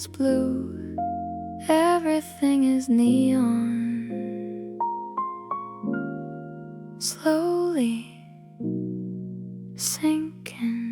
is blue, everything is neon. Slowly sinking.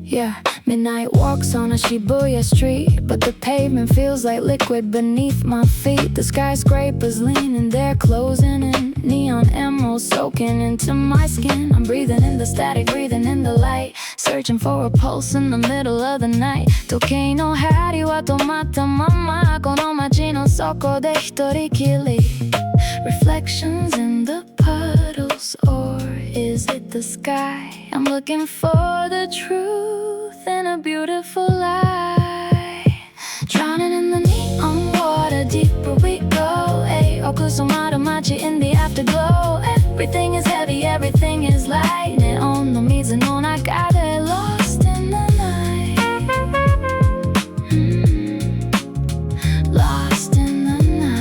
Yeah, midnight walks on a Shibuya street, but the pavement feels like liquid beneath my feet. The skyscrapers leaning, they're closing in. Neon emeralds soaking into my skin. I'm breathing in the static, breathing in the light, searching for a pulse in the middle of the night. 時計の針は止まったまま、この街の底で一人きり。Reflections in the puddles, or is it the sky? I'm looking for the truth in a beautiful lie. Drowning in the neon water, deeper we go. Ay, 奥染まる街 in the afterglow. Everything is heavy, everything is light. ネオンの水の中で lost in the night. Lost in the night.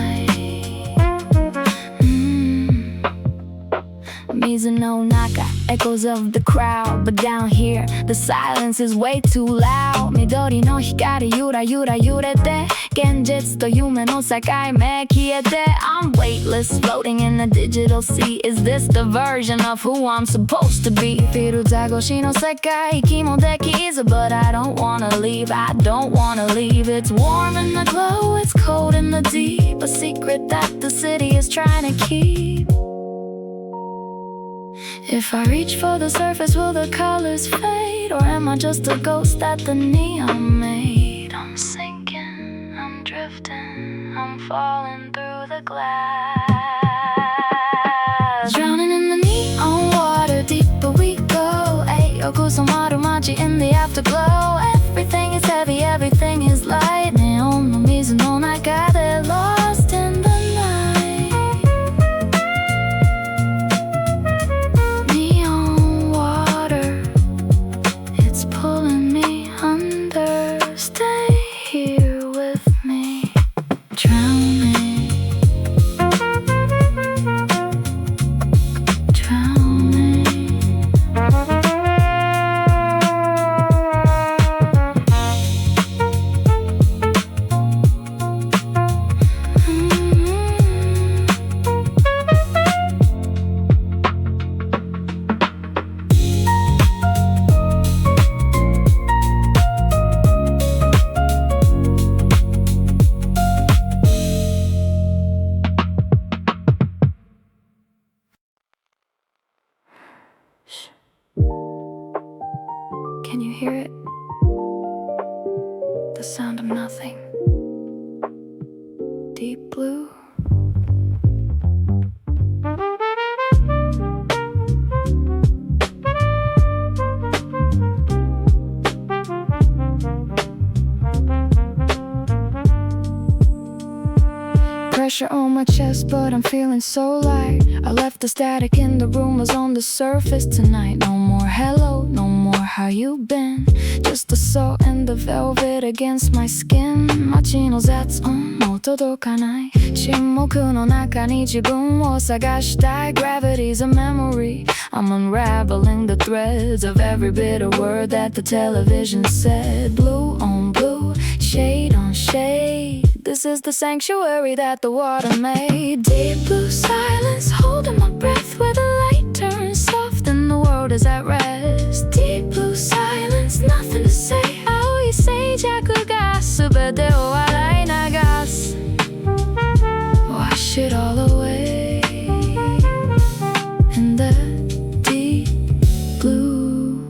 Mizunonaka, echoes of the crowd, but down here the silence is way too loud. 緑の光ゆらゆら揺れて、現実と夢の境目消えて、I'm weightless, floating in a digital sea. Is this the version of who I'm supposed to be? フィルター越しの世界、息もできず But I don't wanna leave, I don't wanna leave. It's warm in the glow, it's cold in the deep, a secret that the city is trying to keep. If I reach for the surface, will the colors fade? Or am I just a ghost that the neon made? I'm sinking, I'm drifting, I'm falling through the glass. Drowning in the neon water, deeper we go. Ay, 奥染まる街 in the afterglow. Everything is heavy, everything is light. ネオンの水の中で lost in the neon water. It's pulling me under. Stay here with me. Drowning, drowning. Can you hear it? The sound of nothing. Deep blue. Pressure on my chest, but I'm feeling so light. I left the static in the room, was on the surface tonight. No more hello, no more how you been. Just the salt and the velvet against my skin. 街の雑音も届かない。沈黙の中に自分を探したい。Gravity's a memory. I'm unraveling the threads of every bitter word that the television said. Blue on blue, shade on shade. This is the sanctuary that the water made. Deep blue silence, holding my breath where the light turns soft and the world is at rest. Deep blue silence, nothing to say. 青い静寂が全てを洗い流す。Wash it all away in the deep blue.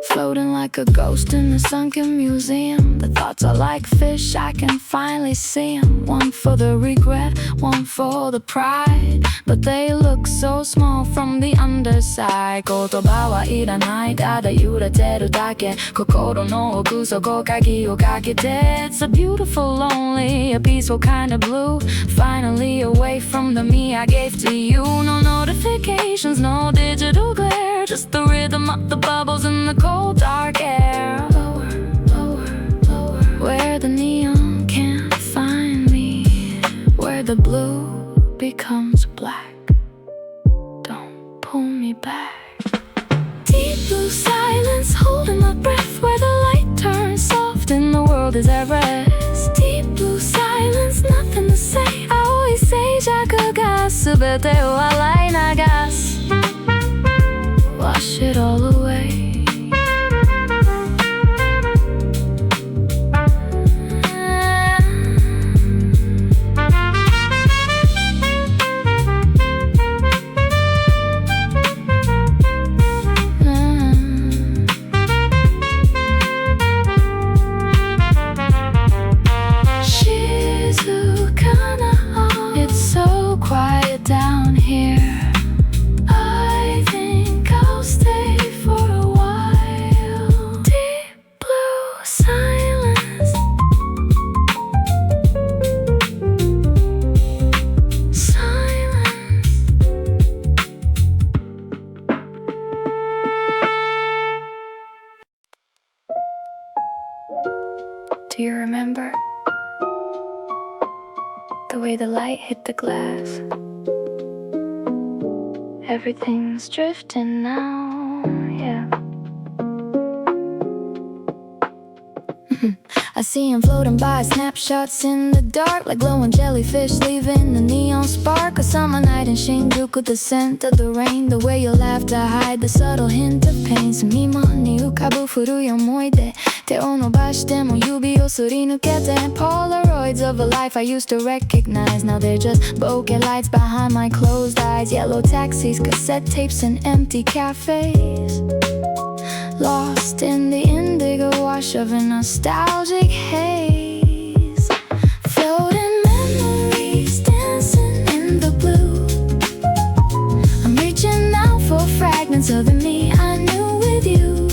Floating like like a ghost in a sunken museum. The thoughts are like fish, I can finally see them. One for the regret, one for the pride, but they look so small from the underside. 言葉はいらない、ただ揺れてるだけ。心の奥底鍵をかけて。It's a beautiful, lonely, a peaceful kind of blue. Finally away from the me I gave to you. No notifications, no digital glare, just the rhythm of the bubbles in the cold dark air. Lower, lower, lower, where the neon can't find me, where the blue becomes black. Don't pull me back. Deep blue silence, holding my breath, where the light turns soft and the world is at rest. Deep blue silence, nothing to say. 青い静寂が全てを洗い流す。Wash it all away. It's so quiet down here. I think I'll stay for a while. Deep blue silence. Silence. Do you remember the way the light hit the glass? Everything's drifting now, yeah. I see him floating by, snapshots in the dark, like glowing jellyfish leaving a neon spark. A summer night in Shinjuku, the scent of the rain, the way you laugh to hide the subtle hint of pain. 隅間に浮かぶ古い思い出、手を伸ばしても指をすり抜けて。 Polaroids of a life I used to recognize, now they're just bokeh lights behind my closed eyes. Yellow taxis, cassette tapes and empty cafes, lost in the indigo wash of a nostalgic haze. Floating memories dancing in the blue. I'm reaching out for fragments of the me I knew with you.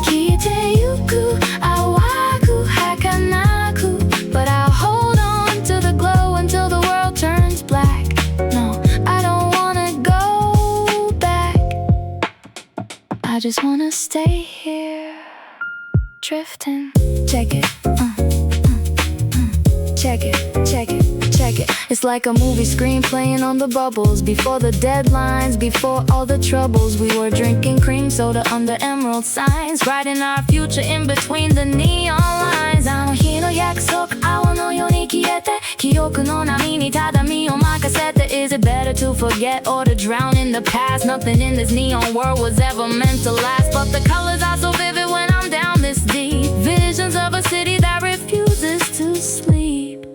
Kiteyuku, awaku, hakanaku, but I'll hold on to the glow until the world turns black. No, I don't wanna go back. I just wanna stay here, drifting. Check it, check it, check it, check it. It's like a movie screen playing on the bubbles. Before the deadlines, before all the troubles, we were drinking cream soda under emerald signs, writing our future in between the neon lines. あの日の約束、青のように消えて、記憶の波にただ身を任せて。Is it better to forget or to drown in the past? Nothing in this neon world was ever meant to last, but the colors are so vivid when I'm down this deep. Visions of a city that refuses to sleep.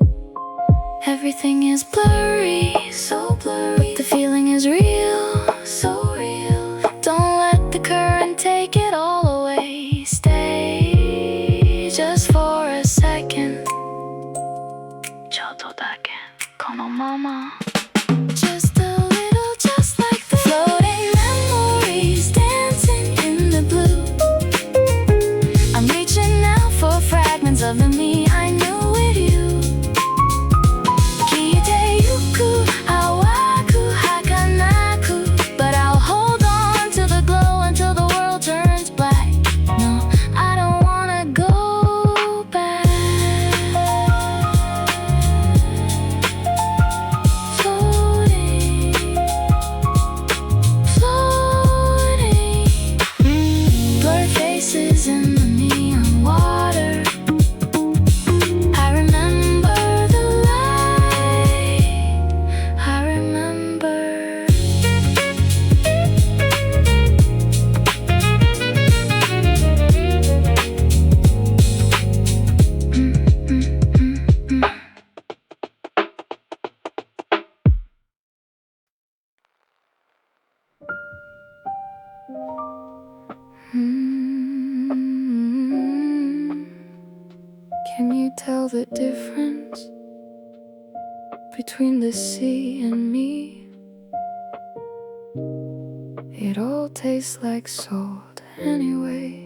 Everything is blurry, so blurry. The feeling is real, so real. Don't let the current take it all away. Stay just for a second. ちょっとだけこのまま。Just a little, just like the floating memories dancing in the blue. I'm reaching out for fragments of the me I knew with you. Kiteyuku, awaku, hakanaku, but I'll hold on to the glow until the world turns black. No, I don't wanna go back. Floating, floating, blurred faces in the neon water. I remember the light, I remember. Mm-hmm. difference between the sea and me. It all tastes like salt anyway.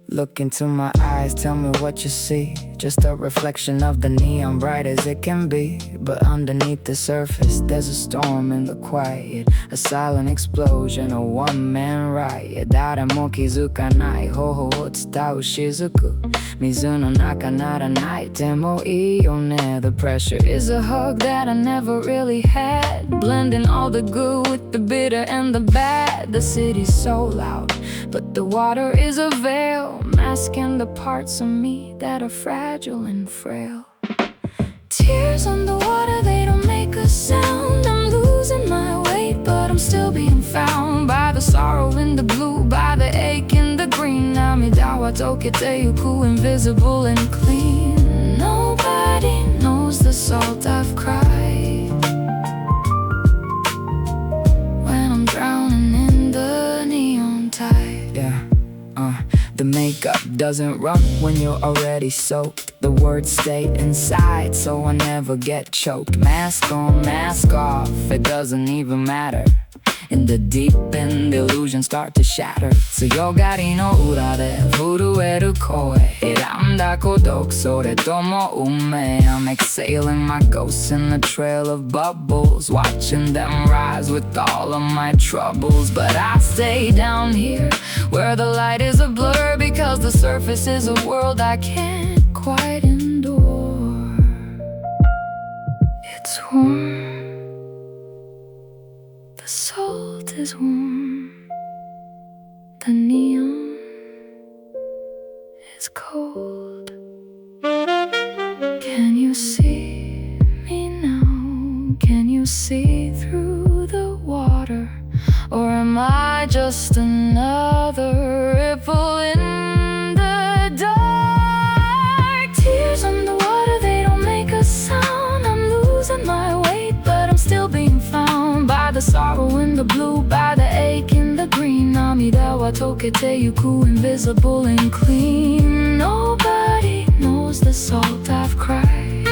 Look into my eyes, tell me what you see. Just a reflection of the neon, bright as it can be. But underneath the surface, there's a storm in the quiet, a silent explosion, a one-man riot. 誰も気づかない方法を伝う雫、水の中なら泣いてもいいよね。The pressure is a hug that I never really had, blending all the good with the bitter and the bad. The city's so loud, but the water is a veil, masking the parts of me that are fragile and frail. Tears on the water, they don't make a sound. I'm losing my weight, but I'm still being found by the sorrow in the blue, by the ache in the green. 涙は溶けてゆく invisible and clean. Nobody knows the salt I've cried when I'm drowning in the neon tide. The makeup doesn't run when you're already soaked. The words stay inside so I never get choked. Mask on, mask off, it doesn't even matter. In the deep end, the illusions start to shatter. 強がりの裏で震える声、選んだ孤独、それとも運命。I'm exhaling my ghosts in the trail of bubbles, watching them rise with all of my troubles. But I stay down here where the light is a blur, because the surface is a world I can't quite endure. It's warm, the salt is warm, the neon is cold. Can you see me now? Can you see through the water? Or am I just another ripple in the dark? Tears on the water, they don't make a sound. I'm losing my weight, but I'm still being found by the sorrow in the blue, by the ache in the green. 涙は溶けてゆく invisible and clean. Nobody knows the salt I've cried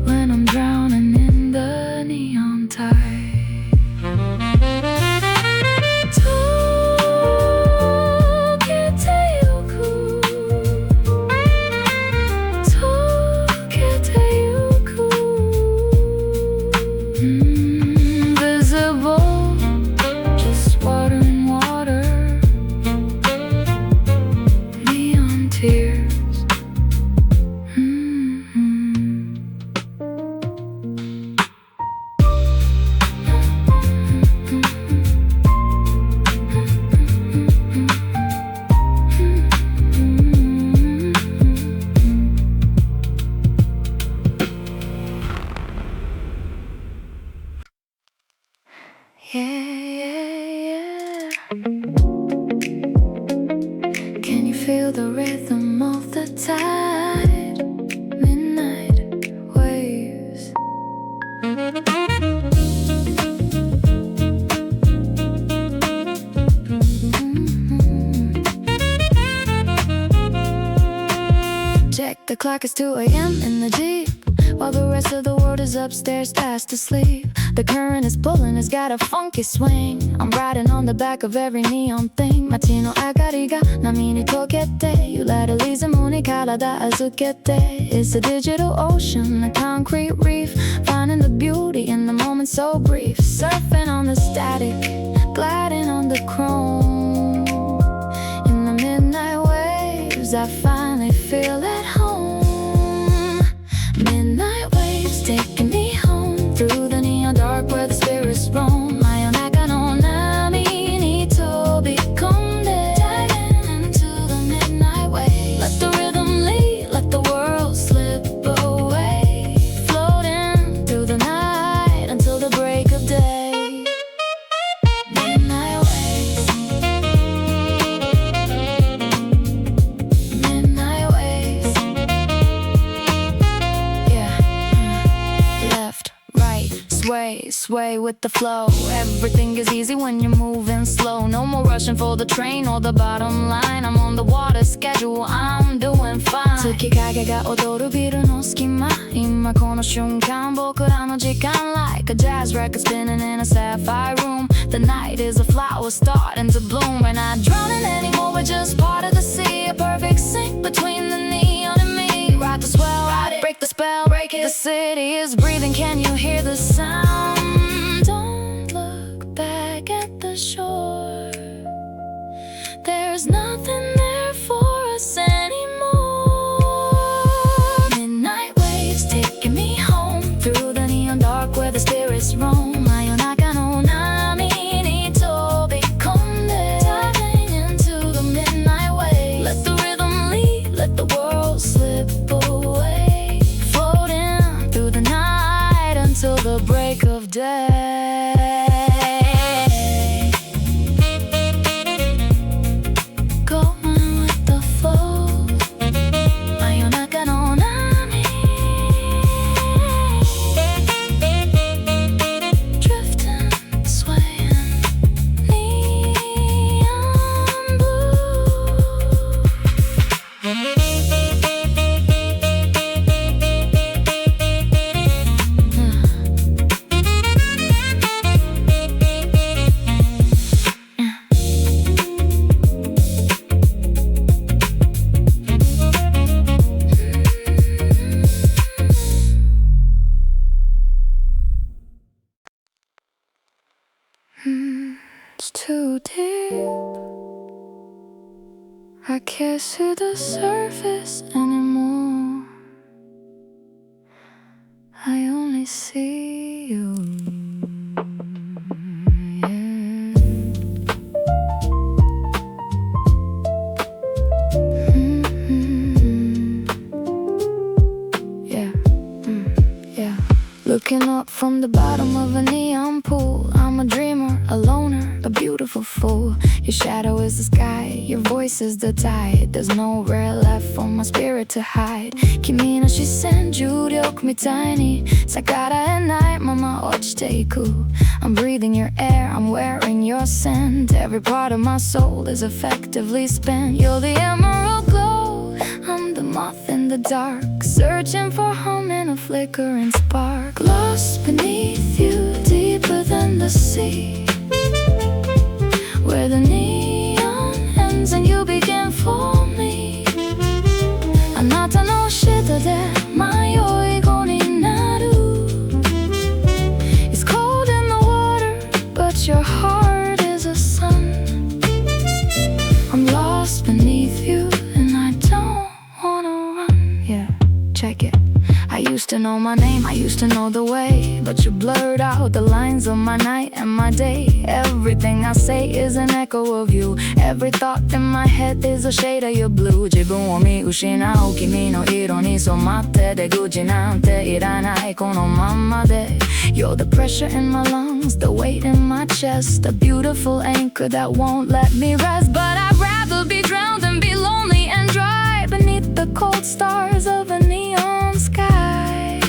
when I'm drowning in the neon tide. 溶けてゆく、溶けてゆく、invisible, just water and water, neon tears. Yeah. Can you feel the rhythm of the tide? Midnight waves. Check the clock, it's 2 a.m. in the Jeep, while the rest of the world is upstairs fast asleep. The current is pulling, it's got a funky swing. I'm riding on the back of every neon thing. 街の明かりが波に溶けて、揺れるリズムに体預けて。It's a digital ocean, a concrete reef, finding the beauty in the moment so brief. Surfing on the static, gliding on the chrome. In the midnight waves, I finally feel at home. Midnight waves taking me home through the neon dark where the spirits roam. 真夜中の波に飛び込んで Diving into the midnight waves. Let the rhythm lead, let the world slip away. Floating through the night until the break of day. Midnight waves. Midnight waves. sway with the flow. Everything is easy when you're moving slow. No more rushing for the train or the bottom line. I'm on the water schedule, I'm doing fine. 月影が踊るビルの隙間。今この瞬間僕らの時間 Like a jazz record spinning in a sapphire room. The night is a flower starting to bloom. We're not drowning anymore, we're just part of the sea. A perfect sync between the neon and me. Ride the swell, ride it, break the spell, break it. The city is breathing, can you hear the sound? Don't look back at the shore. There's nothing there for us anymore. Midnight waves taking me home through the neon dark where the spirits roam. 真夜中の波に飛び込んで Diving into the midnight waves. Let the rhythm lead, let the world slip away. Floating through the night until the break of day. Going with the flow. 真夜中の波 Drifting, swaying, neon It's too deep. I can't see the surface anymore. I only see you. Yeah. Yeah. Looking up from the bottom of a neon pool. I'm a dreamer, a loner, a beautiful fool. Your shadow is the sky, your voice is the tide. There's nowhere left for my spirit to hide. 君の視線重力みたいに逆らえないまま落ちていく I'm breathing your air, I'm wearing your scent. Every part of my soul is effectively spent. You're the emerald glow, I'm the moth in the dark, searching for home in a flickering spark. Lost beneath you, deeper than the sea, where the neon ends and you begin for me. あなたの下で迷い子になる It's cold in the water, but your heart is a sun. I'm lost beneath you and I don't wanna run. Yeah, check it. I used to know my name, I used to know the way, but you blurred out the lines of my night and my day. Everything I say is an echo of you. Every thought in my head is a shade of your blue. 自分を見失う君の色に染まって出口なんていらないこのまんまで You're the pressure in my lungs, the weight in my chest, a beautiful anchor that won't let me rest. But I'd rather be drowned than be lonely and dry beneath the cold stars of a neon sky.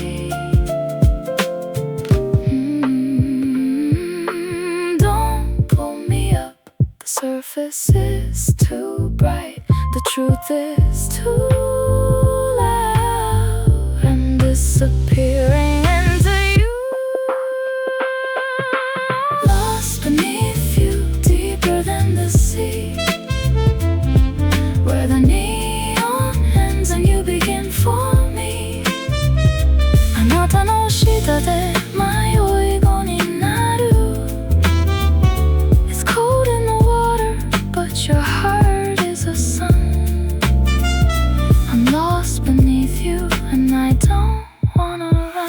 Don't pull me up, the surface is too bright, the truth is too loud. I'm disappearing into you, lost beneath you, deeper than the sea, where the neon ends and you begin for me. あなたの下で迷い子になる It's cold in the water, but your heart is a sun. I'm lost beneath you and I don't wanna run.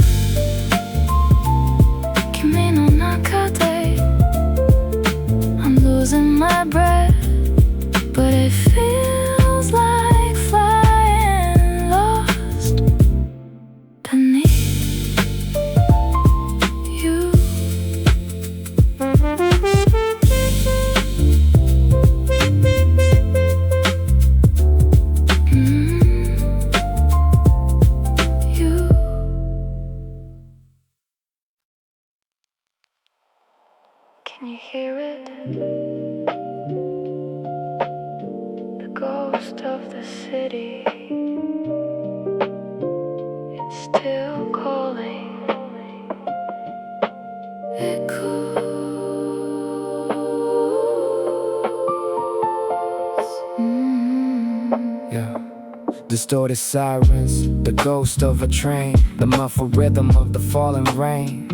君の中で I'm losing my breath, but it feels like flying lost beneath you. You. Can you hear it? The ghost of the city. It's still calling. Yeah. Distorted sirens, the ghost of a train, the muffled rhythm of the falling rain.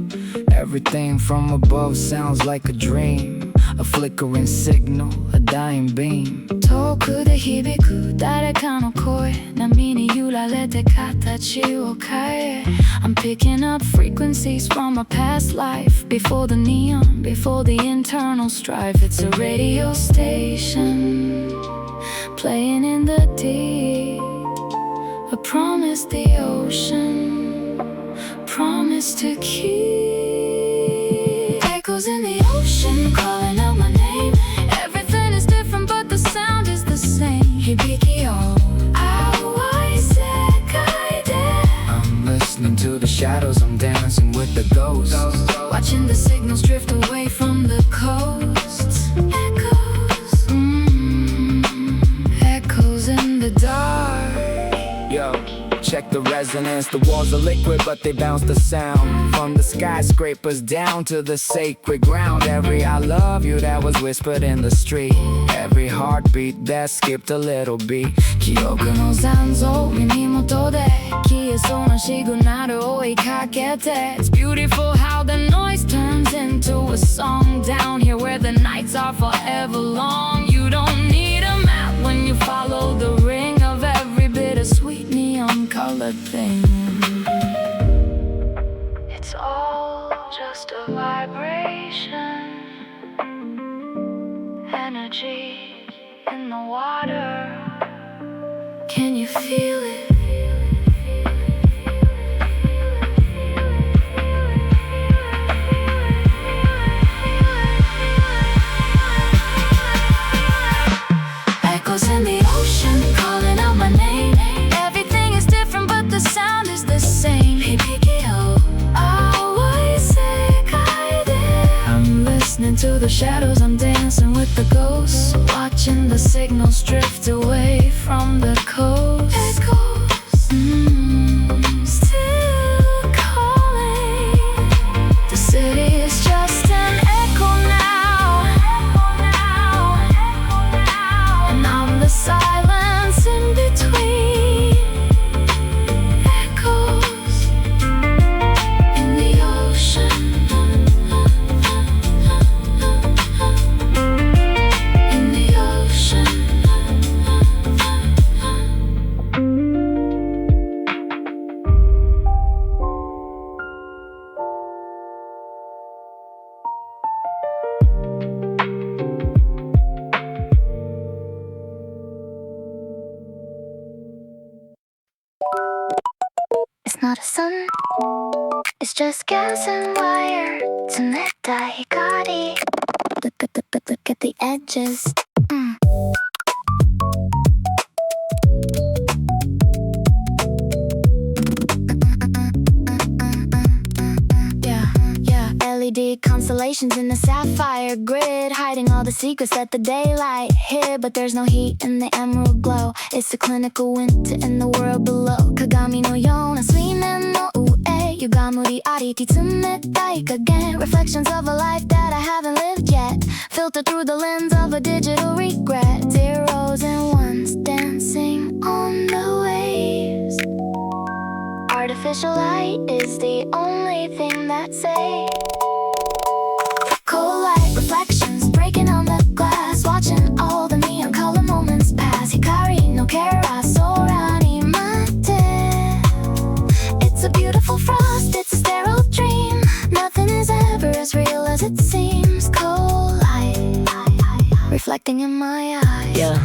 Everything from above sounds like a dream, a flickering signal, a dying beam. 遠くで響く誰かの声、波に揺られて形を変え I'm picking up frequencies from a past life. Before the neon, before the internal strife. It's a radio station playing in the deep. A promise the ocean promise to keep. Echoes in the ocean calling out my name. Everything is different but the sound is the same. Hibiki yo awai sekai de. I'm listening to the shadows, I'm dancing with the ghosts. Watching the signals drift away from the coast. Echoes, echoes in the dark. Yo, check the resonance. The walls are liquid, but they bounce the sound. From the skyscrapers down to the sacred ground. Every I love you that was whispered in the street. Every heartbeat that skipped a little beat. 記憶の残像耳元で消えそうなシグナルを追いかけて It's beautiful how the noise turns into a song. Down here where the nights are forever long. You don't need a map when you follow the ring of every bittersweet neon colored thing. It's all just a vibration, energy in the water. Can you feel it? Echoes in the ocean calling out my name. Everything is different but the sound is the same. I'm listening to the shadows, I'm dancing with the ghosts. Watching the signals drift away from the coast. Still calling. The city is just an echo now. And I'm the silence in between. Echoes in the ocean. In the ocean. It's not a sun, it's just gas and wire. 冷たい光 Look at the edges. Yeah, LED constellations in the sapphire grid, hiding all the secrets that the daylight hid. But there's no heat in the emerald glow. It's a clinical winter in the world below. Kagami no yona suinen no ue, yugamuri ariki tsunetai kagen. Reflections of a life that I haven't lived yet, filtered through the lens of a digital regret. Zeros and ones dancing on the waves. Artificial light is the only thing that's safe. Cold light reflections breaking on the glass, watching all the neon color moments pass. Hikari no kara sora ni mate. It's a beautiful frost, it's a sterile dream. Nothing is ever as real as it seems. Cold light reflecting in my eyes. Yeah.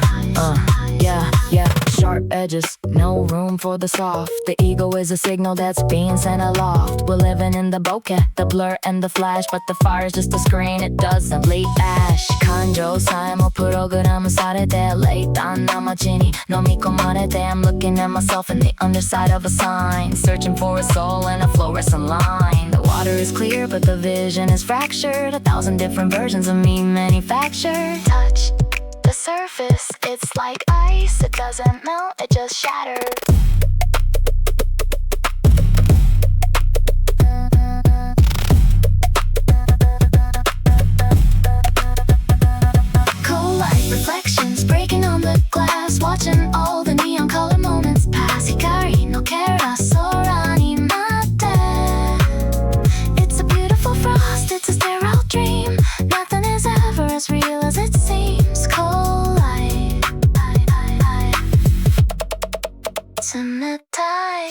sharp edges, no room for the soft. The ego is a signal that's being sent aloft. We're living in the bokeh, the blur and the flash, but the fire's just a screen, it doesn't leave ash. 感情さえもプログラムされて冷淡な街に飲み込まれて I'm looking at myself in the underside of a sign, searching for a soul in a fluorescent line. The water is clear but the vision is fractured, 1,000 different versions of me manufactured. Touch the surface, it's like ice, it doesn't melt, it just shatters. Reflections breaking on the glass, watching all the neon color moments pass. Hikari no kera sora ni matte. It's a beautiful frost, it's a sterile dream. Nothing is ever as real as it seems. Cold light, tsumetai.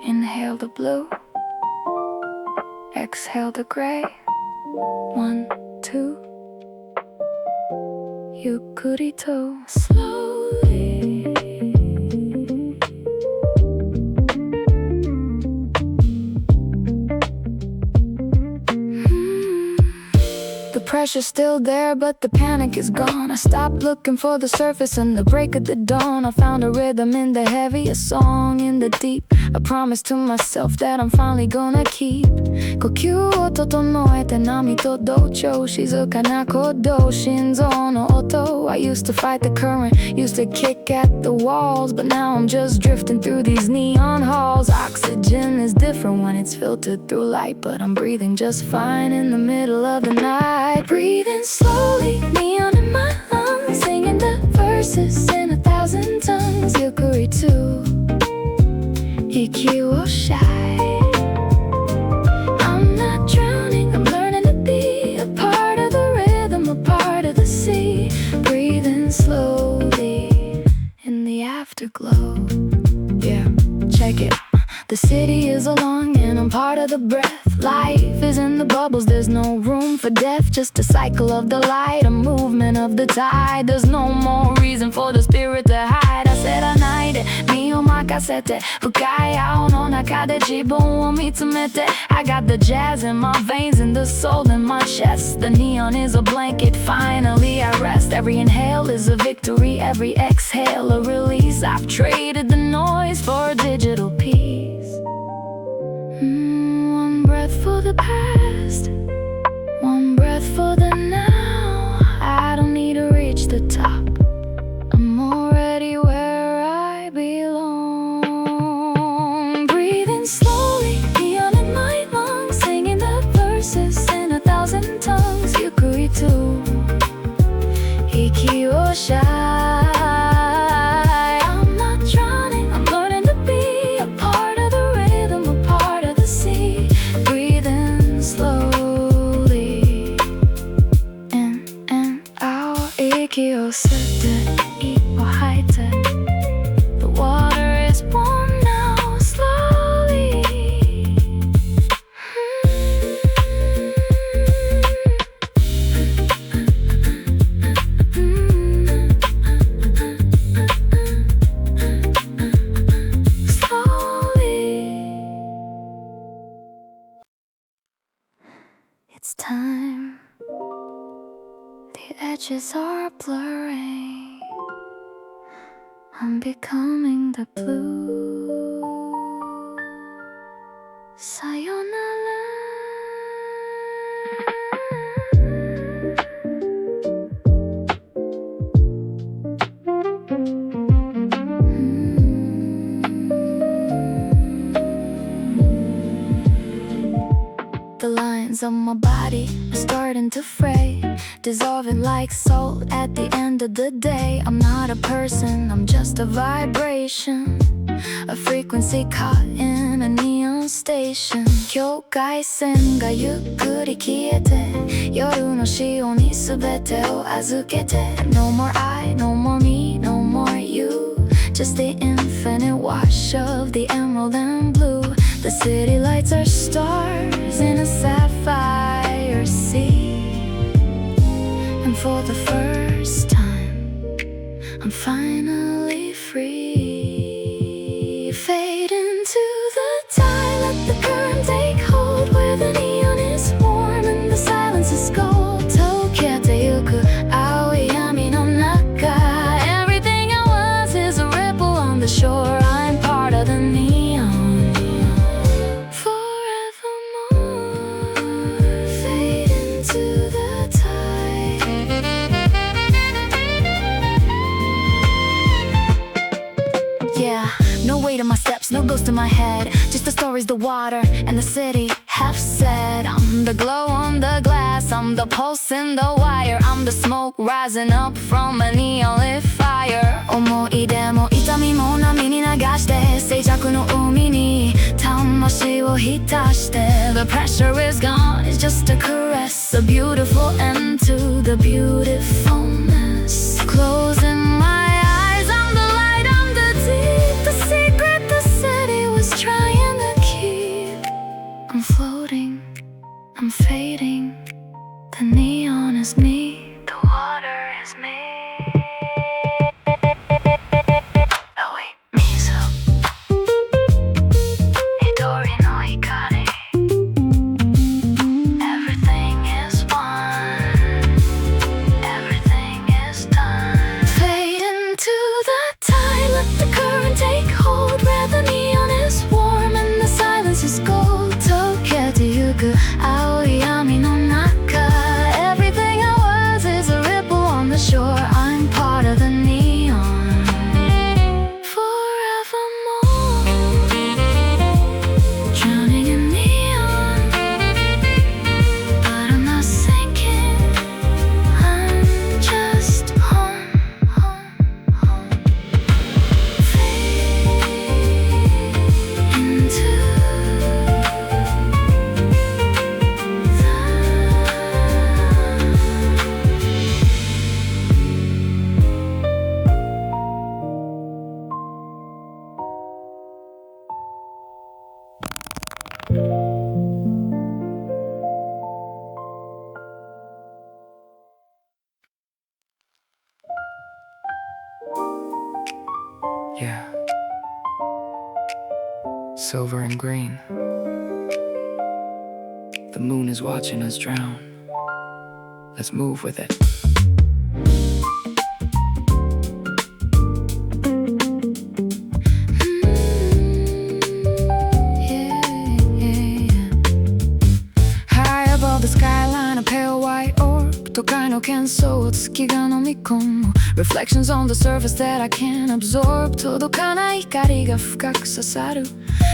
Inhale the blue, exhale the gray. 1, 2. Yukurito, slowly. The pressure's still there, but the panic is gone. I stopped looking for the surface and the break of the dawn. I found a rhythm in the heavy, a song in the deep. A promise to myself that I'm finally gonna keep. 呼吸を整えて波と同調。静かな鼓動、心臓の音。I used to fight the current, used to kick at the walls, but now I'm just drifting through these neon halls. Oxygen is different when it's filtered through light, but I'm breathing just fine in the middle of the night. Breathing slowly, neon in my lungs, singing the verses in 1,000 tongues. Yukuri too, iki wo shy. I'm not drowning, I'm learning to be a part of the rhythm, a part of the sea. Breathing slowly in the afterglow. Yeah, check it. The city is a lung and I'm part of the breath. Life is in the bubbles, there's no room for death. Just a cycle of the light, a movement of the tide. There's no more reason for the spirit to hide. I said I night it, me o makasete. Fukai ao no naka de jibun wo mitsumete. I got the jazz in my veins and the soul in my chest. The neon is a blanket, finally I rest. Every inhale is a victory, every exhale a release. I've traded the noise for a digital peace. One breath for the past, one breath for the now. I don't need to reach the top, I'm already where I belong. Breathing slowly, neon in my lungs, singing the verses in 1,000 tongues. Yukuri too, iki wo shy. The water is warm now, slowly. Slowly. It's time. The edges are blurring, I'm becoming the blue. Sayonara. The lines of my body are starting to fray, dissolving like salt at the end of the day. I'm not a person, I'm just a vibration. A frequency caught in a neon station 境界線がゆっくり消えて夜の潮に全てを預けて No more I, no more me, no more you Just the infinite wash of the emerald and blue The city lights are stars in a sapphire sea And for the first time I'm finally free Fade into the tide Let the current take hold Where the neon is warm And the silence is gold 溶けてゆく青い闇の中 Everything I was is a ripple on the shore I'm part of the neon Forevermore Fade into the tide Yeah, no weight on my steps, no ghost in my head Just the stories the water and the city have said I'm the glow on the glass, I'm the pulse in the wire I'm the smoke rising up from a neon lit fire 思い出も痛みも波に流して静寂の海に魂を浸して The pressure is gone, it's just a caress A beautiful end to the beautifulness Closing my eyes, I'm the light, I'm the deep The secret the city was trying to keep I'm floating, I'm fading The neon is me, the water is me Everything is one Everything is done Fade into the tide Let the current take hold Where the neon is warm And the silence is gold 溶けてゆく青い闇の中 Everything I was is a ripple on the shore I'm part of the neon Forevermore Drowning in neon But I'm not sinking I'm just home Fade into Yeah. Silver and green. The moon is watching us drown. Let's move with it. High above the skyline, a pale white orb 都会の喧騒を月が飲み込む Reflections on the surface that I can't absorb 届かない光が深く刺さる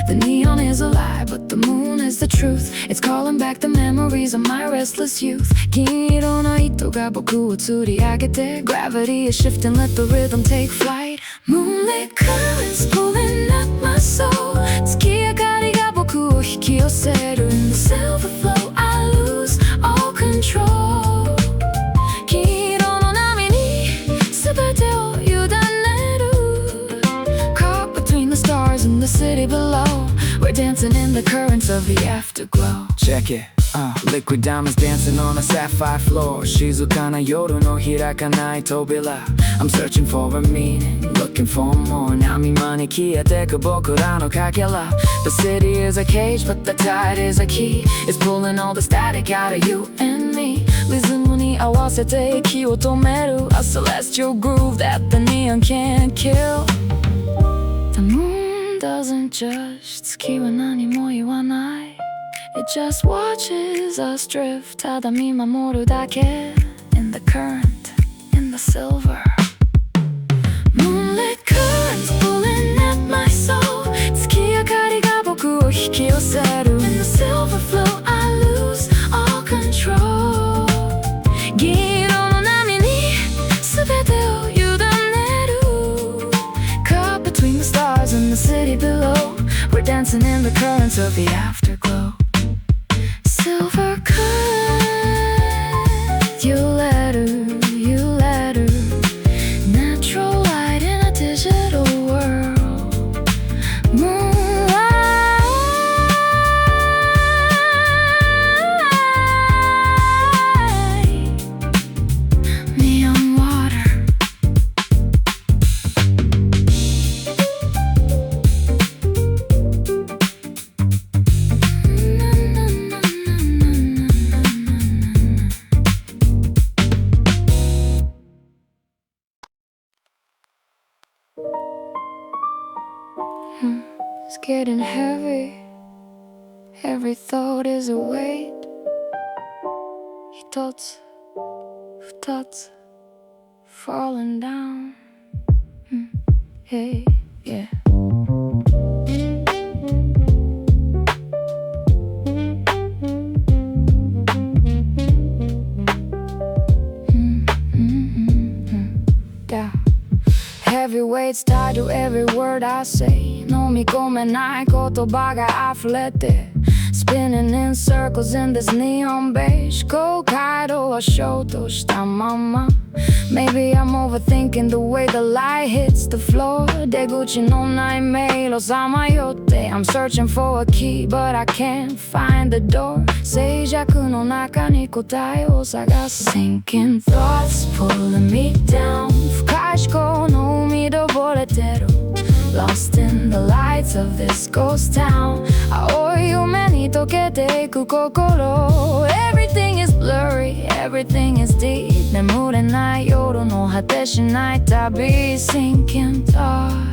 The neon is a lie, but the moon is the truth It's calling back the memories of my restless youth 金色の糸が僕を吊り上げて Gravity is shifting, let the rhythm take flight Moonlit currents pulling at my soul 月明かりが僕を引き寄せる In the silver flow, I lose all control 金色の波に全てを委ねる Caught between the stars and the city below We're dancing in the currents of the afterglow Check it. Liquid diamonds dancing on a sapphire floor 静かな夜の開かない扉 I'm searching for a meaning, looking for more 波間に消えてく僕らのかけら The city is a cage, but the tide is a key It's pulling all the static out of you and me リズムに合わせて息を止める A celestial groove that the neon can't kill The moon doesn't judge 月は何も言わない It just watches us drift ただ見守るだけ In the current, in the silver Moonlit currents pulling at my soul 月明かりが僕を引き寄せる In the silver flow I lose all control 銀色の波に全てを委ねる Caught between the stars and the city dancing in the currents of the afterglow. Silver cut, you let her, natural light in a digital world. Moonlight, neon water. It's getting heavy. Every thought is a weight. 一つ、二つ falling down. Hey, yeah. Yeah. Heavy weights tied to every word I say. 飲み込めない言葉が溢れて Spinning in circles in this neon beige 公会堂はショートしたまま Maybe I'm overthinking the way the light hits the floor 出口のない迷路さまよって I'm searching for a key but I can't find the door 静寂の中に答えを探す Sinking thoughts pulling me down 深い思考の海で溺れてる Lost in the lights of this ghost town 青い夢に溶けていく心 Everything is blurry, everything is deep 眠れない夜の果てしない旅 Sinking thoughts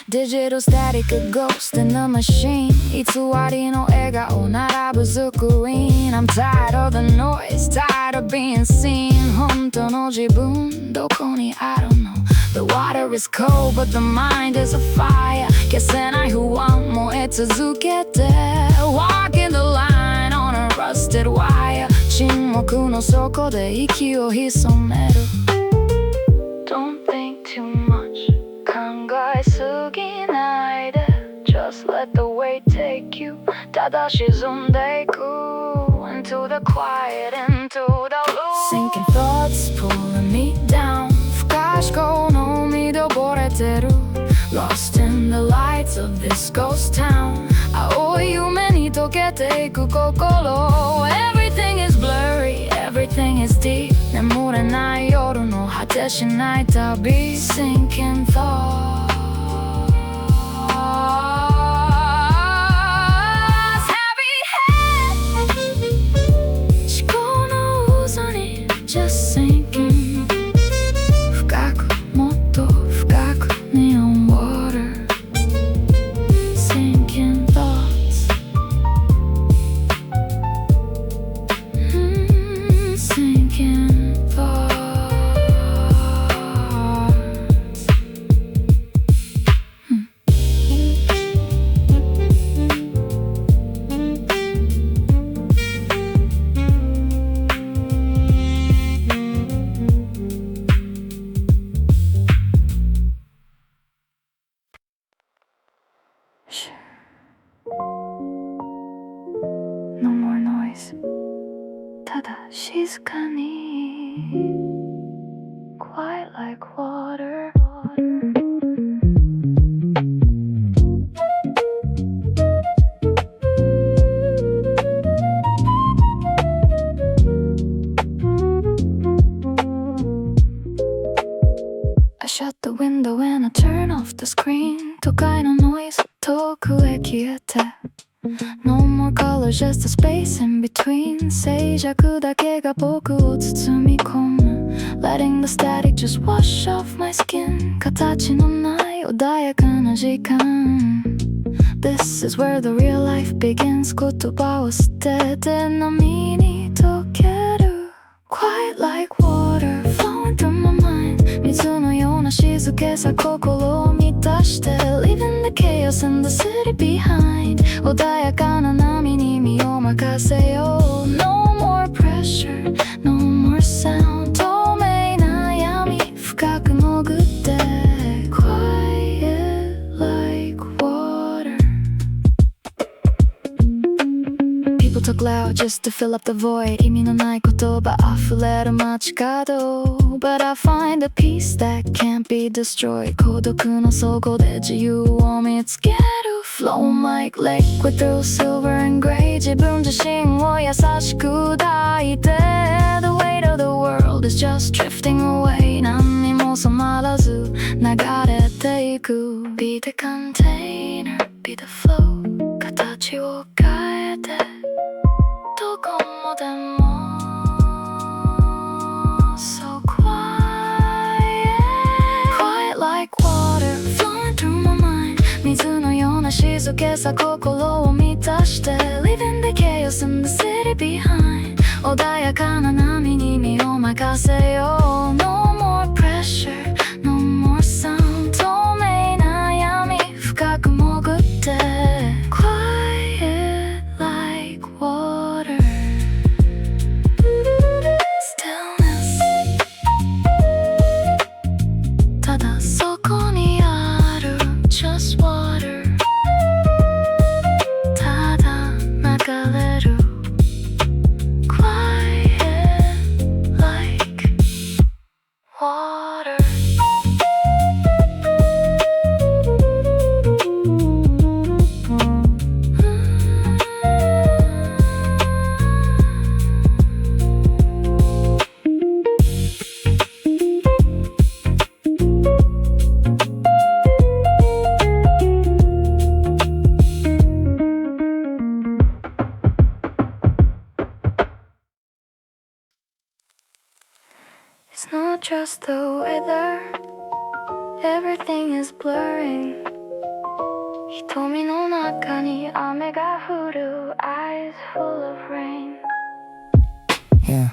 Digital static, a ghost in a machine 偽りの笑顔並ぶスクリーン I'm tired of the noise, tired of being seen 本当の自分どこにI don't know The water is cold but the mind is a fire 消せない不安燃え続けて Walking the line on a rusted wire 沈黙の底で息を潜める Don't think too much 考えすぎないで Just let the weight take you ただ沈んでいく Into the quiet, into the loop Sinking thoughts pulling me down 深い思考の海で溺れてる Lost in the lights of this ghost town 青い夢に溶けていく心 Everything is blurry, everything is deep 眠れない夜の果てしない旅 Sinking thoughts Heavy head 思考の渦に Just sinking 深くもっと深く Neon water Sinking thoughts Sinking thoughts No more noise ただ静かに Quiet like water I shut the window and I turn off the screen 都会のノイズ遠くへ消えてNo more colors, just a space in between 静寂だけが僕を包み込む Letting the static just wash off my skin 形のない穏やかな時間 This is where the real life begins 言葉を捨てて波に溶ける Quiet like water flowing through my mind 水のような静けさ心を満たして Leaving the chaos in the city behind 穏やかな波に身を任せよう No more pressure, no more sound 透明な闇深く潜って People talk loud just to fill up the void 意味のない言葉溢れる街角 But I find a peace that can't be destroyed 孤独の底で自由を見つける Flow like liquid through silver and gray 自分自身を優しく抱いて The weight of the world is just drifting away 何にも染まらず流れていく Be the container, be the flow 形を変えてどこまでも So quiet Quiet like water flowing through my mind 水のような静けさ心を満たして Leaving the chaos in the city behind 穏やかな波に身を任せよう No more pressure, no more sound 透明な闇深く潜って Quiet like water Stillness ただそこにある Just water ただ流れる Quiet like water It's not just the weather Everything is blurring 瞳の中に雨が降る Eyes full of rain Yeah.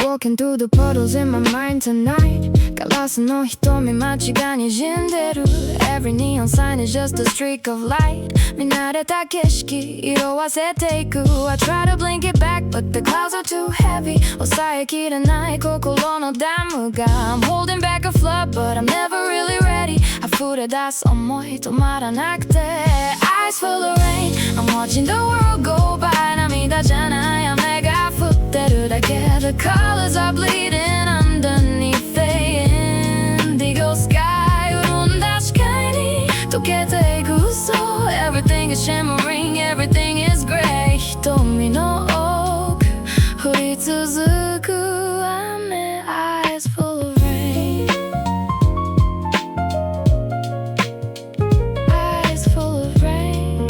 Walking through the puddles in my mind tonight ガラスの瞳街が滲んでる Every neon sign is just a streak of light 見慣れた景色色あせていく I try to blink it back but the clouds are too heavy 抑えきれない心のダムが I'm holding back a flood but I'm never really ready 溢れ出す想い止まらなくて Eyes full of rain I'm watching the world go by 涙じゃない雨が降ってるだけ The colors are bleeding underneath the indigo sky 潤んだ視界に溶けていく So everything is shimmering everything is gray 瞳の奥降り続く雨 Eyes full of rain Eyes full of rain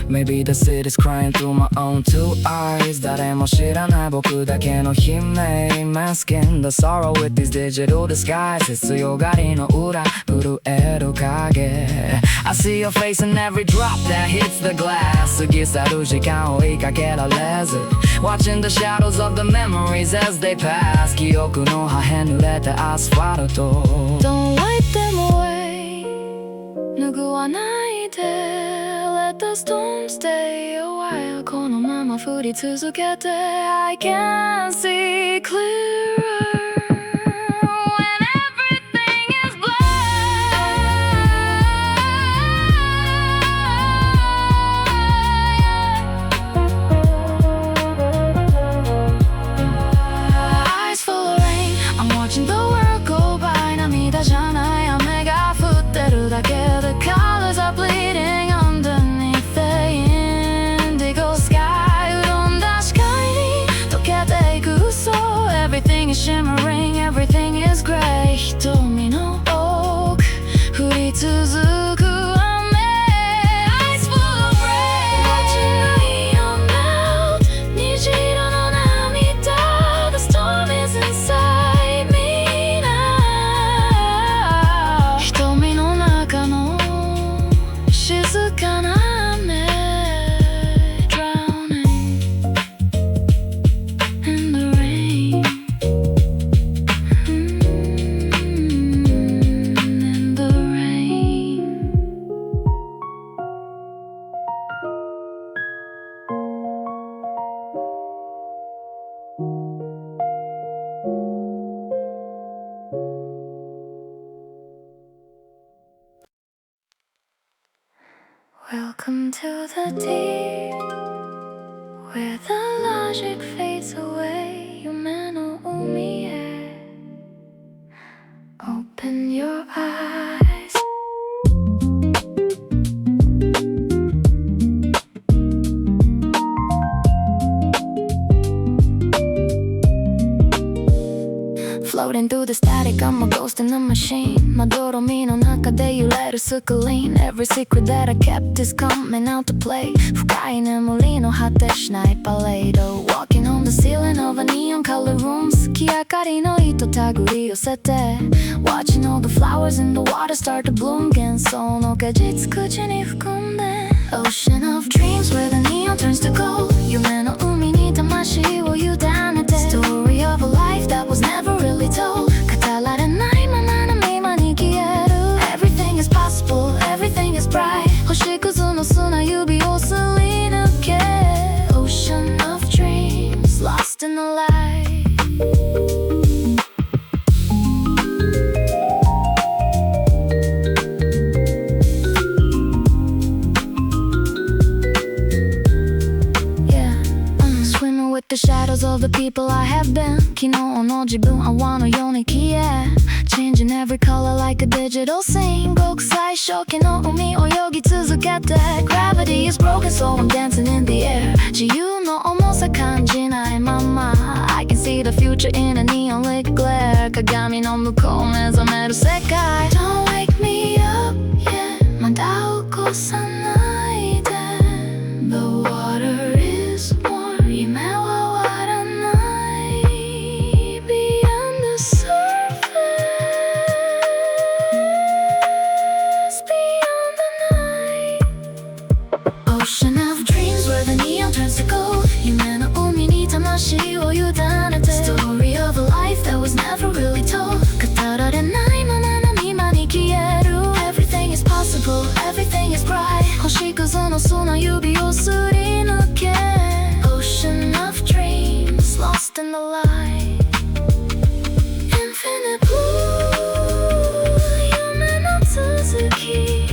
Maybe the city's crying through my own two eyes 誰も知らない僕だけの悲鳴 Masking the sorrow with these digital disguises 強がりの裏震える影 I see your face in every drop that hits the glass 過ぎ去る時間を追いかけられず Watching the shadows of the memories as they pass 記憶の破片濡れたアスファルト Don't wipe them away 拭わないで Let the storm stay a while このまま降り続けて I can see clearer When everything is black Eyes full of rain I'm watching the world go by 涙じゃない雨が降ってるだけ The colors are bleeding underneath the indigo sky 潤んだ視界に溶けていく So everything is shimmering everything is gray 瞳の奥降り続く雨 Eyes full of rain Watching the neon melt 虹色の涙 The storm is inside me now 瞳の中の静かな雨 Drowning in the rain Floating through the static, I'm a ghost in the machine まどろみの中で揺れるスクリーン Every secret that I kept is coming out to play 深い眠りの果てしないパレード Walking on the ceiling of a neon color room 月明かりの糸手繰り寄せて Watching all the flowers in the water start to bloom 幻想の果実口に含んで Ocean of dreams where the neon turns to gold 夢の海に魂を委ねて Story of a life that was never really told 語られないままの今に消える Everything is possible, everything is bright 星屑の砂指をすり抜け Ocean of dreams lost in the light The shadows of the people I have been 昨日の自分泡のように消え Changing every color like a digital scene 極彩色気の海泳ぎ続けて Gravity is broken so I'm dancing in the air 自由の重さ感じないまま I can see the future in a neon lit glare 鏡の向こう目覚める世界 Don't wake me up yet まだ起こさないで The water is warm 夢はOcean of dreams where the neon turns to gold 夢の海に魂を委ねて Story of a life that was never really told 語られないままの今に消える Everything is possible, everything is bright 星屑の砂指をすり抜け Ocean of dreams lost in the light Infinite blue 夢の続き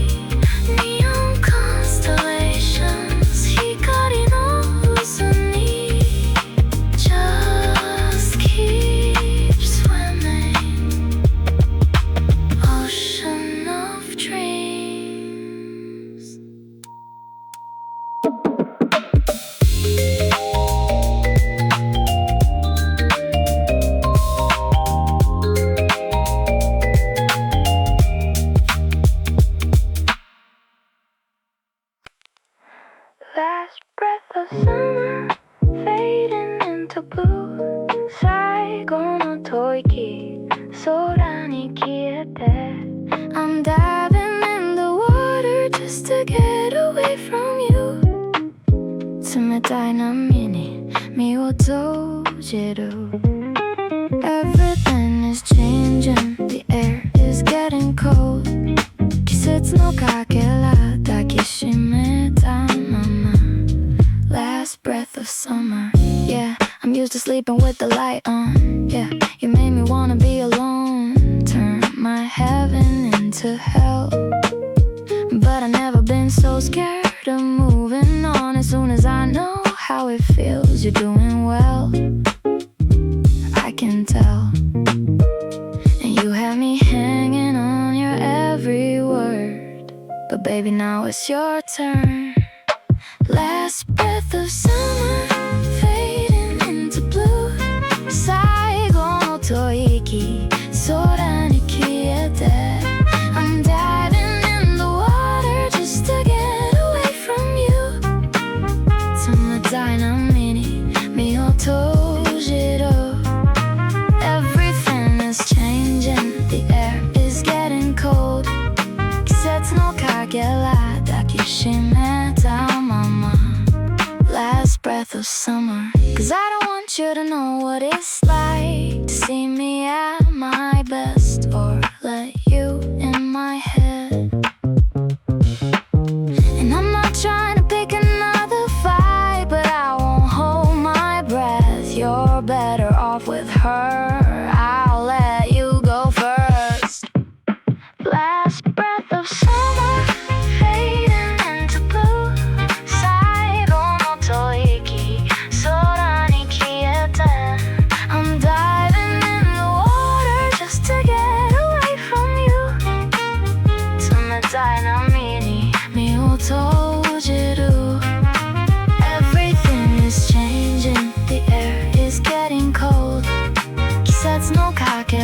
Last breath of summer fading into blue 最後の吐息空に消えて I'm diving in the water just to get away from you 冷たい波に身を閉じる Everything is changing The air is getting cold 季節のかけら抱きしめたままLast breath of summer Yeah, I'm used to sleeping with the light on Yeah, you made me wanna be alone Turn my heaven into hell But I've never been so scared of moving on As soon as I know how it feels You're doing well I can tell And you have me hanging on your every word But baby now it's your turn Last breath of summer fading into blue 最後の吐息空に消えて I'm diving in the water just to get away from you 冷たい波に身を閉じる Everything is changing The air is getting cold 季節のかけら抱きしめたまま Last breath of summer Cause I don't want you to know what it's like To see me at my best Or let you in my head And I'm not trying to pick another fight But I won't hold my breath You're better off with her I'll let you go first Last breath of summer Fading into blue 最後の吐息空に消えて I'm diving in the water just to get away from you 冷たい波に身を閉じる Everything is changing The air is getting cold 季節のかけ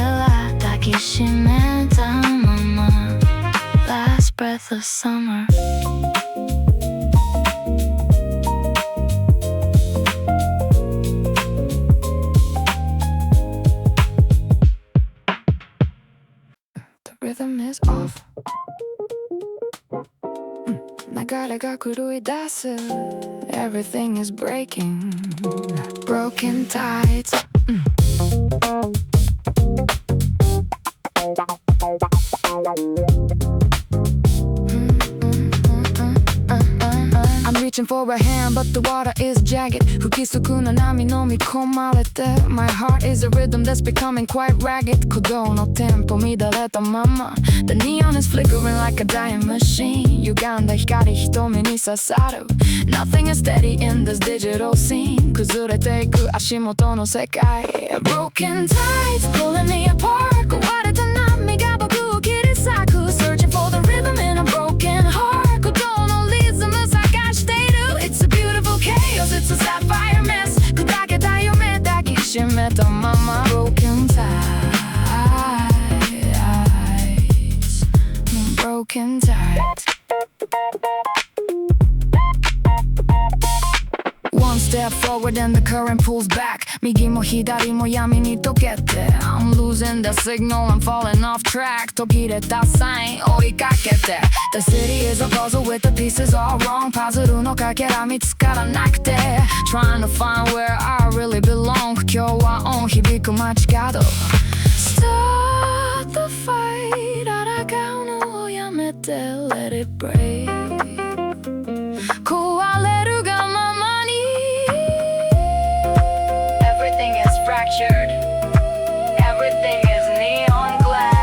the summer. The rhythm is off. 流れが狂い出す Everything is breaking. Broken tides. I'm reaching for a hand, but the water is jagged. 不規則な波飲み込まれて My heart is a rhythm that's becoming quite ragged. 鼓動のテンポ乱れたまま The neon is flickering like a dying machine. 歪んだ光瞳に刺さる Nothing is steady in this digital scene. 崩れていく足元の世界 Broken tides pulling me apart. 壊れた波が僕を切り裂く Searching for the rhythm in a broken heart. 鼓動のリズム探している It's a beautiful chaos, it's a sapphire mess. 砕けた夢抱きしめたまま Broken tides. Broken tides. One step forward and the current pulls back. 右も左も闇に溶けて I'm losing the signal, I'm falling off track. 途切れたサイン追いかけて The city is a puzzle with the pieces all wrong. パズルのかけら見つからなくて Trying to find where I really belong. 今日は音響く街角 Start the fight. 抗うのをやめて Let it break. 壊れるがままに Everything is fractured. Everything is neon glass.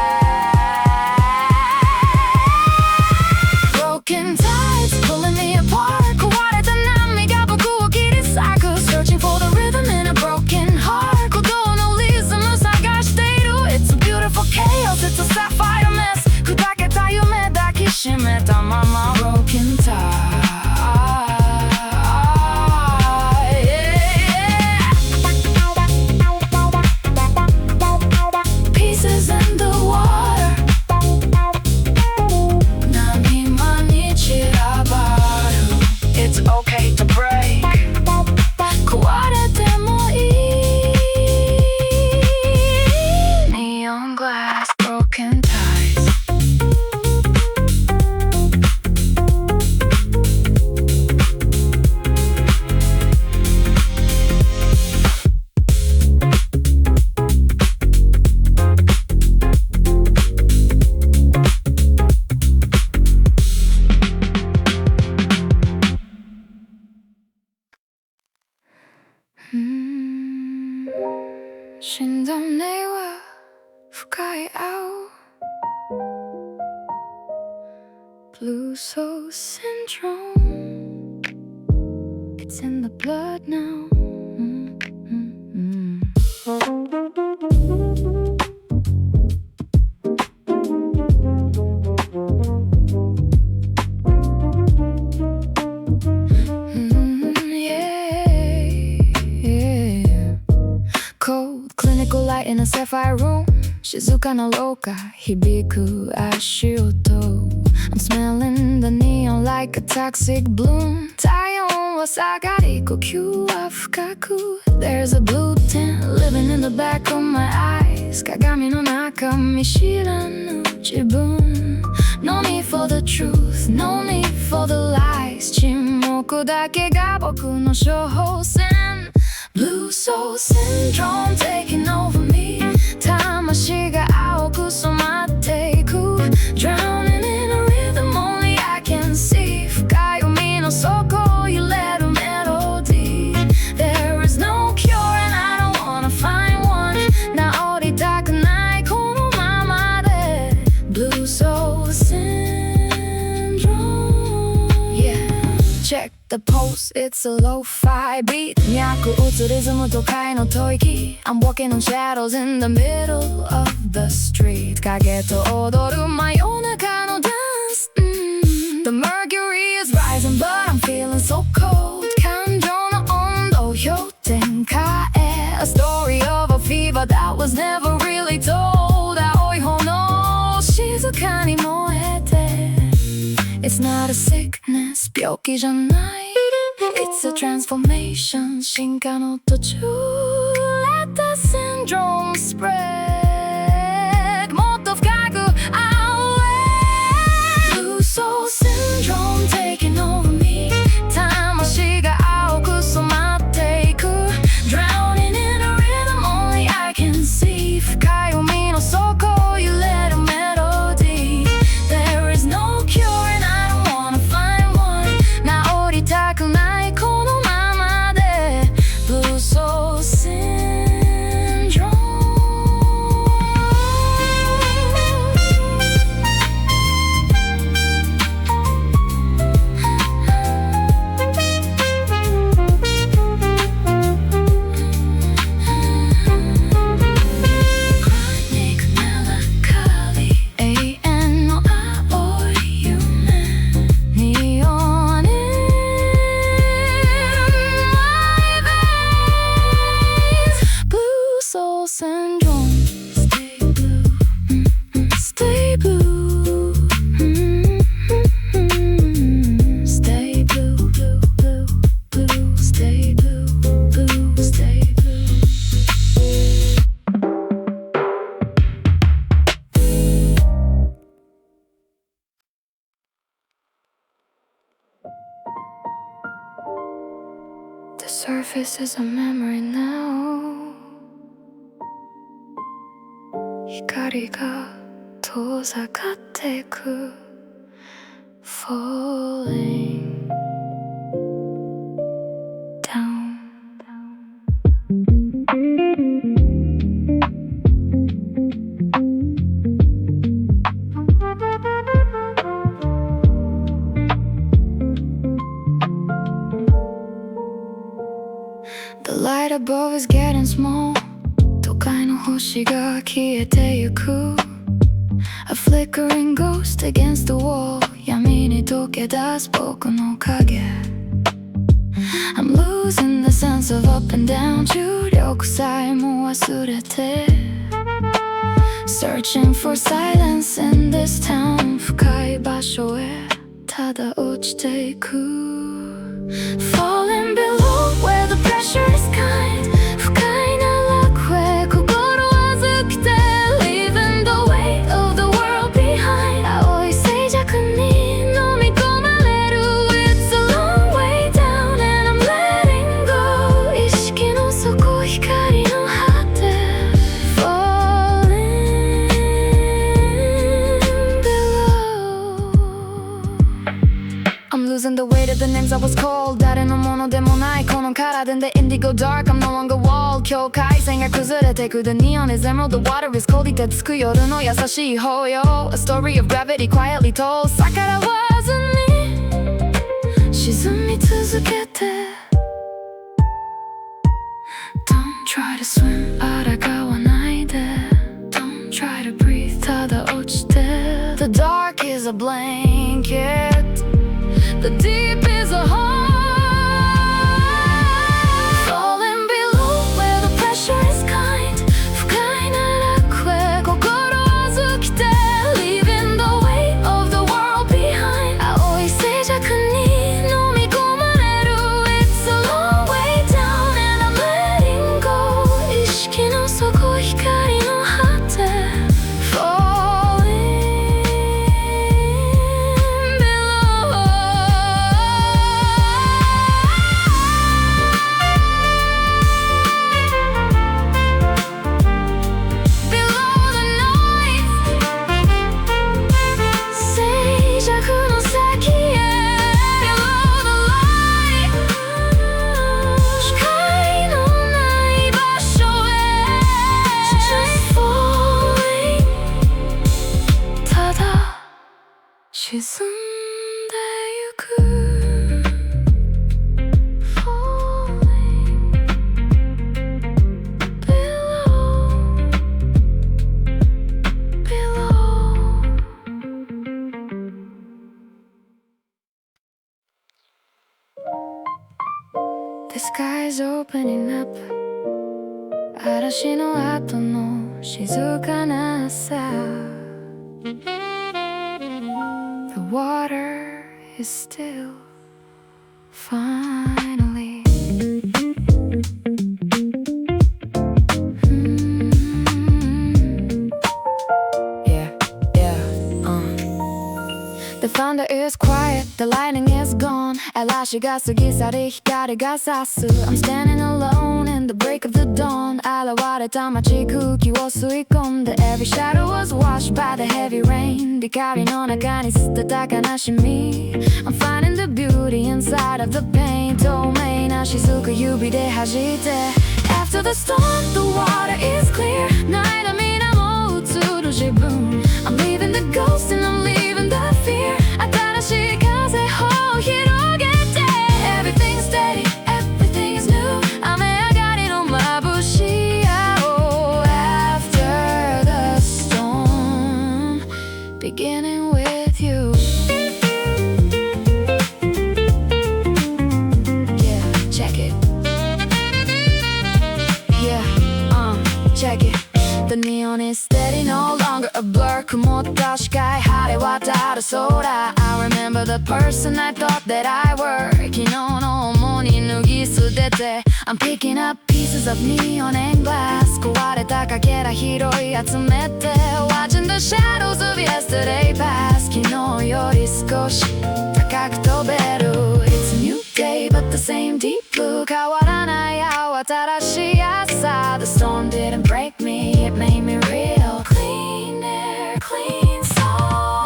Broken tides pulling me apart. 壊れた波が僕を切り裂く Searching for the rhythm in a broken heart. 鼓動のリズム探している It's a beautiful chaos, it's a sapphire mess. 砕けた夢抱きしめたまま Broken tides. 신점내와深い青 Blue soul syndrome. It's in the blood now. In a sapphire room 静かな廊下響く足音 I'm smelling the neon like a toxic bloom 体温は下がり呼吸は深く There's a blue tint living in the back of my eyes 鏡の中見知らぬ自分 No need for the truth, no need for the lies 沈黙だけが僕の処方箋 Blue soul syndrome taking over me 魂が青く染まっていく Drowning in a rhythm only I can see 深い海の底を揺れるメロディー There is no cure and I don't wanna find one 治りたくないこのままで Blue soul syndrome Yeah Check the pulse, it's a lo-fi beat 脈打つリズムと貝の吐息 I'm walking on shadows in the middle of the street 影と踊る真夜中のダンス、The mercury is rising but I'm feeling so cold 感情の温度氷点下へ A story of a fever that was never really told 青い炎静かに燃えて It's not a sickness 病気じゃない It's a transformation 進化の途中 Let the syndrome spread もっと深く Blue soul syndrome taking over me 魂が青く染まっていく Drowning in a rhythm only I can see 深い海の底を揺れるメロディー There is no cure and I don't wanna find one 治りたくないこのままで Blue soul syndrome Chronic melancholy 永遠の青い夢 Neon in my veins Blue soul syndrome Stay blue Stay blue Stay blue blue blue blue Stay blue blue Stay blue The surface is a memory now 光が遠ざかっていく Falling down The light above is getting small 都会の星が消えてゆく A flickering ghost against the wall 闇に溶け出す僕の影 I'm losing the sense of up and down 重力さえも忘れて Searching for silence in this town 深い場所へただ落ちていく Falling below where the pressure is kind 不快な楽へ心預けて Leaving the weight of the world behind 青い静寂に飲み込まれる It's a long way down and I'm letting go 意識の底光の果て Falling below I'm losing the weight of the names I was called 誰のものでもないこの体で Indigo dark I'm no longer wall 境界線が崩れてく The neon is emerald The water is cold 凍てつく夜の優しい抱擁 A story of gravity quietly told 逆らわずに沈み続けて Don't try to swim 抗わないで Don't try to breathe ただ落ちて The dark is a blanket The deep is a heart Falling below where the pressure is kind 不快な楽へ心預けて Leaving the weight of the world behind 青い静寂に飲み込まれる It's a long way down and I'm letting go 意識の底光の果て Falling below Below the noise 静寂の先へ Below the light 視界のない場所へ Just falling ただ沈んでゆく Falling below Below The sky is opening up 嵐の後の静かな朝 The water is still finally. The thunder is quiet, the lightning is gone. 嵐が過ぎ去り光が差す I'm standing alone in the break of the dawn. 現れた街空気を吸い込んで Every shadow was washed by the heavy rain. 光の中に捨てた悲しみ I'm finding the beauty inside of the pain. 透明な雫指で弾いて After the storm, the water is clear. ない涙も映る自分 I'm leaving the ghost and I'm leaving the fear. 新しい風を広げて Everything's steady, everything's new. 雨上がりの眩しい青 After the storm, beginning with you. Yeah, check it. Yeah, check it. The neon is steady, no longer a blur. 曇った視界、晴れ渡る空 I remember the person I thought that I were. 昨日の重に脱ぎ捨てて I'm picking up pieces of neon and glass. 壊れたかけら拾い集めて Watching the shadows of yesterday pass. 昨日より少し高く飛べる It's a new day but the same deep blue. 変わらない青新しい朝 The storm didn't break me, it made me real. Clean air, clean soul.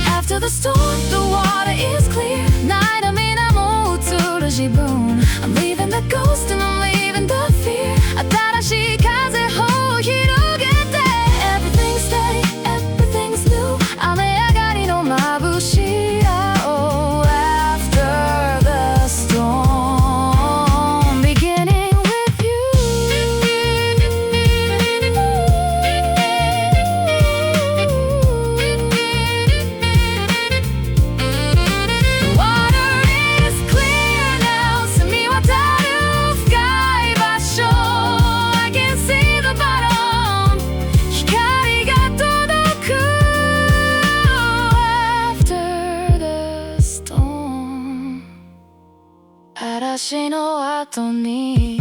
After the storm, the water is clear. ない涙も映る自分 I'm leaving the ghost and I'm leaving the fear. 新しい風を広げて Everything's steady, everything's new. 雨上がりの眩しい青 After the storm, beginning with you. The water is clear now. 澄み渡る深い場所 I can see the bottom. 光が届く After the storm. 嵐の後に